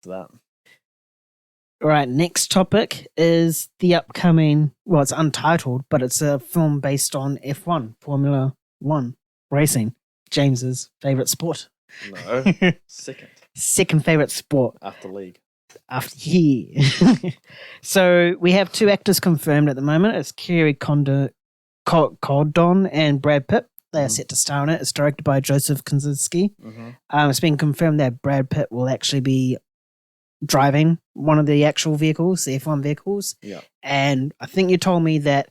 for that. All right, next topic is the upcoming, well, it's untitled, but it's a film based on F1, Formula One racing. James's favorite sport. No, Second favorite sport. after league. After he. So we have two actors confirmed at the moment. It's Kerry Condon and Brad Pitt. They are set to star in it. It's directed by Joseph Kosinski. It's been confirmed that Brad Pitt will actually be driving one of the actual vehicles, the F1 vehicles. Yeah. And I think you told me that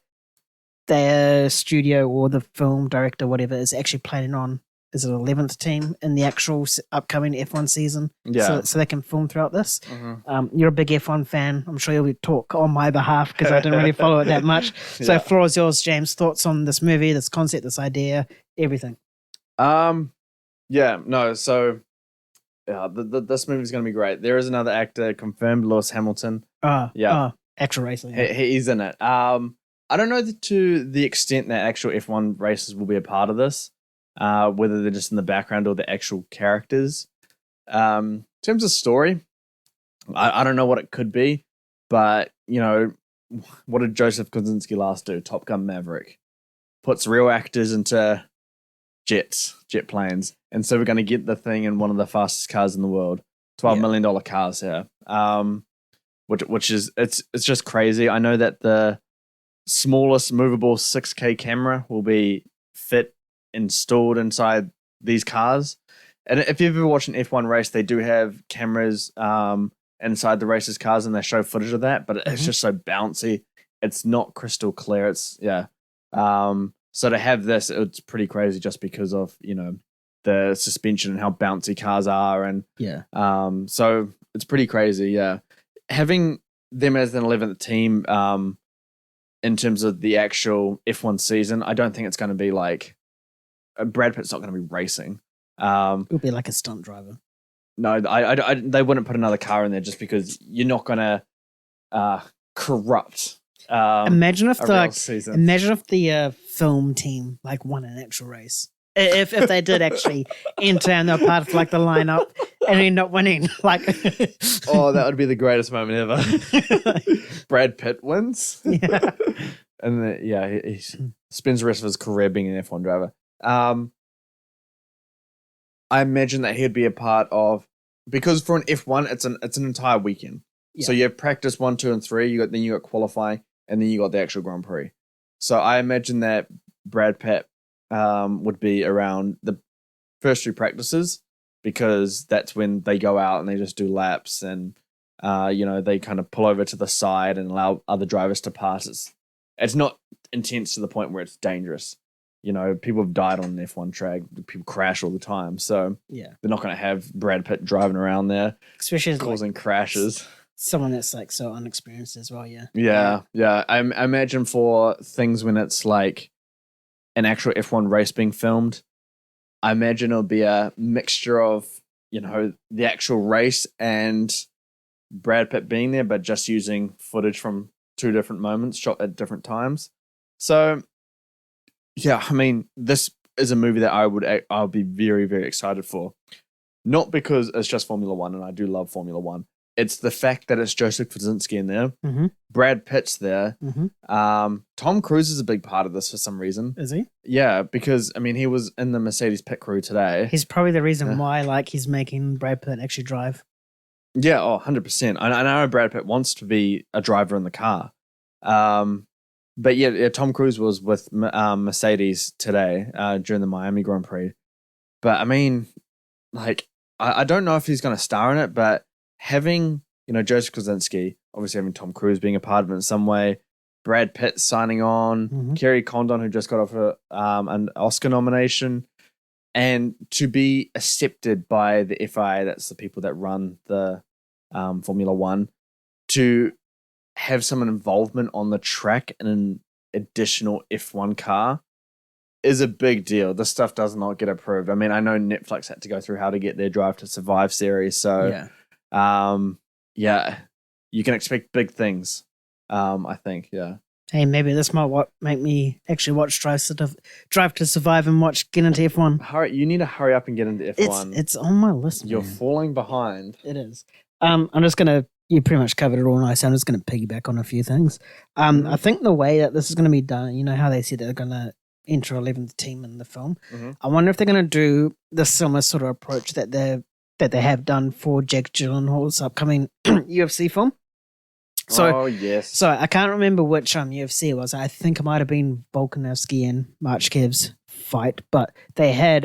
their studio or the film director, whatever, is actually planning on, is it 11th team in the actual upcoming F1 season? Yeah. So they can film throughout this. You're a big F1 fan. I'm sure you'll talk on my behalf because I didn't really follow it that much. So Yeah. floor is yours, James. Thoughts on this movie, this concept, this idea, everything? This movie's going to be great. There is another actor confirmed, Lewis Hamilton. Actual racing. He's in it. I don't know to the extent that actual F1 races will be a part of this, whether they're just in the background or the actual characters. In terms of story, I don't know what it could be, but, you know, what did Joseph Kosinski last do? Top Gun Maverick. Puts real actors into jet planes. And so we're going to get the thing in one of the fastest cars in the world. $12 million cars here. Which is, it's just crazy. I know that the smallest movable 6K camera will be installed inside these cars. And if you've ever watched an F1 race, they do have cameras inside the races' cars and they show footage of that, but it's just so bouncy. It's not crystal clear. So to have this, it's pretty crazy just because of, you know, the suspension and how bouncy cars are. And so it's pretty crazy, yeah. Having them as an 11th team in terms of the actual F1 season, I don't think it's going to be like Brad Pitt's not going to be racing. It'll be like a stunt driver. No, they wouldn't put another car in there just because you're not going to corrupt. Imagine if the film team like won an actual race. If they did actually enter and they're part of like the lineup and end up winning, like oh, that would be the greatest moment ever. Brad Pitt wins, yeah, and then, he spends the rest of his career being an F1 driver. I imagine that he'd be a part of, because for an F1, it's an entire weekend. Yeah. So you have practice 1, 2, and 3. You got qualifying, and then you got the actual Grand Prix. So I imagine that Brad Pitt would be around the first 2 practices, because that's when they go out and they just do laps and they kind of pull over to the side and allow other drivers to pass. It's not intense to the point where it's dangerous. You know, people have died on an F1 track. People crash all the time. So they're not going to have Brad Pitt driving around there, especially causing crashes. Someone that's like so unexperienced as well. Yeah. I imagine for things when it's like an actual F1 race being filmed, I imagine it'll be a mixture of, you know, the actual race and Brad Pitt being there, but just using footage from 2 different moments shot at different times. So, yeah, I mean, this is a movie that I'll be very, very excited for. Not because it's just Formula One, and I do love Formula One. It's the fact that it's Joseph Kosinski in there. Brad Pitt's there. Tom Cruise is a big part of this for some reason. Is he? Yeah, because, I mean, he was in the Mercedes pit crew today. He's probably the reason why, like, he's making Brad Pitt actually drive. Yeah, 100%. I know Brad Pitt wants to be a driver in the car. But yeah, Tom Cruise was with Mercedes today during the Miami Grand Prix. But, I mean, like, I don't know if he's going to star in it, but having, you know, Joseph Kosinski, obviously having Tom Cruise being a part of it in some way, Brad Pitt signing on, Kerry Condon, who just got off an Oscar nomination, and to be accepted by the FIA, that's the people that run the Formula One, to have some involvement on the track in an additional F1 car is a big deal. This stuff does not get approved. I mean, I know Netflix had to go through how to get their Drive to Survive series, so you can expect big things. I think, Hey, maybe this might make me actually watch Drive to Survive and get into F1. You need to hurry up and get into F1. It's on my list. You're falling behind. It is. I'm just gonna. You pretty much covered it all nice. I'm just gonna piggyback on a few things. I think the way that this is gonna be done, you know how they said they're gonna enter 11th team in the film. I wonder if they're gonna do the similar sort of approach that they have done for Jake Gyllenhaal's upcoming UFC film. So, oh yes. so I can't remember which UFC it was. I think it might have been Volkanovski and Marchkev's fight, but they had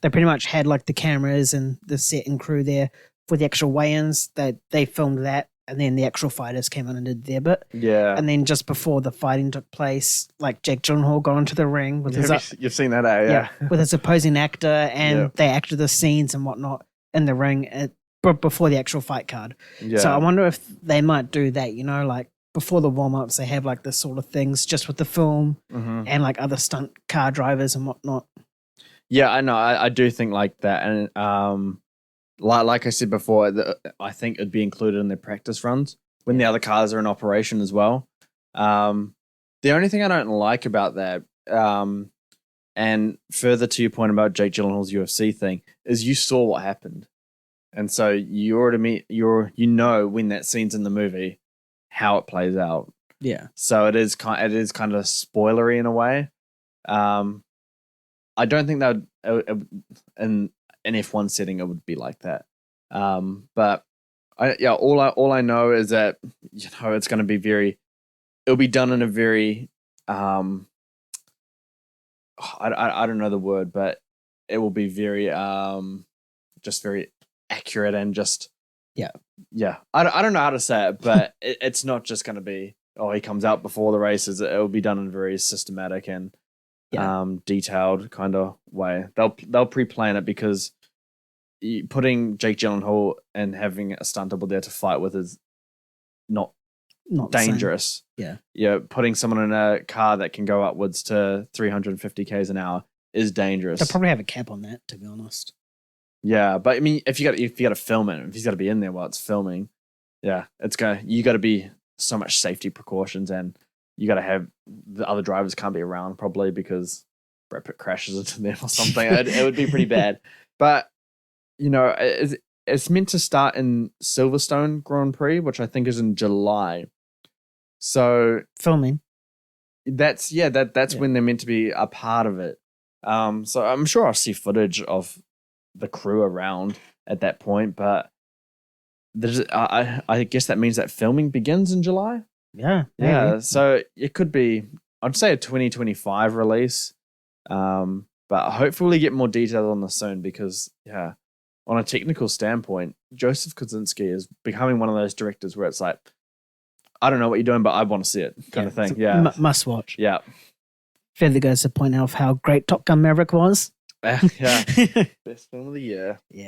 they pretty much had like the cameras and the set and crew there for the actual weigh-ins. They filmed that, and then the actual fighters came in and did their bit. Yeah. And then just before the fighting took place, like Jake Gyllenhaal got into the ring with You've seen that, eh? Yeah. with his opposing actor, and Yeah. they acted the scenes and whatnot in the ring before the actual fight card. Yeah. So I wonder if they might do that, you know, like before the warm-ups, they have like this sort of things just with the film and like other stunt car drivers and whatnot. Yeah, I know. I do think like that. And like I said before, I think it'd be included in their practice runs when the other cars are in operation as well. The only thing I don't like about that, and further to your point about Jake Gyllenhaal's UFC thing, is you saw what happened. And so you already know when that scene's in the movie how it plays out. Yeah. So it is kind of spoilery in a way. I don't think that in an F1 setting it would be like that. But all I know is that it's going to be it'll be done in a very I don't know the word, but it will be very just very accurate and just I don't know how to say it, but it's not just going to be he comes out before the races. It will be done in a very systematic and detailed kind of way. They'll pre-plan it because putting Jake Gyllenhaal and having a stunt double there to fight with is not dangerous. Yeah, putting someone in a car that can go upwards to 350 k's an hour is dangerous. They'll probably have a cap on that, to be honest. Yeah, but I mean, if you got to film it, if he's got to be in there while it's filming, you got to be so much safety precautions, and you got to have the other drivers can't be around probably because Brad Pitt crashes into them or something. It would be pretty bad. But it's meant to start in Silverstone Grand Prix, which I think is in July. So filming. That's when they're meant to be a part of it. So I'm sure I'll see footage of the crew around at that point, but I guess that means that filming begins in July. Yeah. So it could be, I'd say, a 2025 release. But hopefully we get more details on this soon because on a technical standpoint, Joseph Kosinski is becoming one of those directors where it's like, I don't know what you're doing, but I want to see it kind of thing. Yeah. Must watch. Yeah. Further goes to point out how great Top Gun Maverick was. Yeah. Best film of the year. Yeah.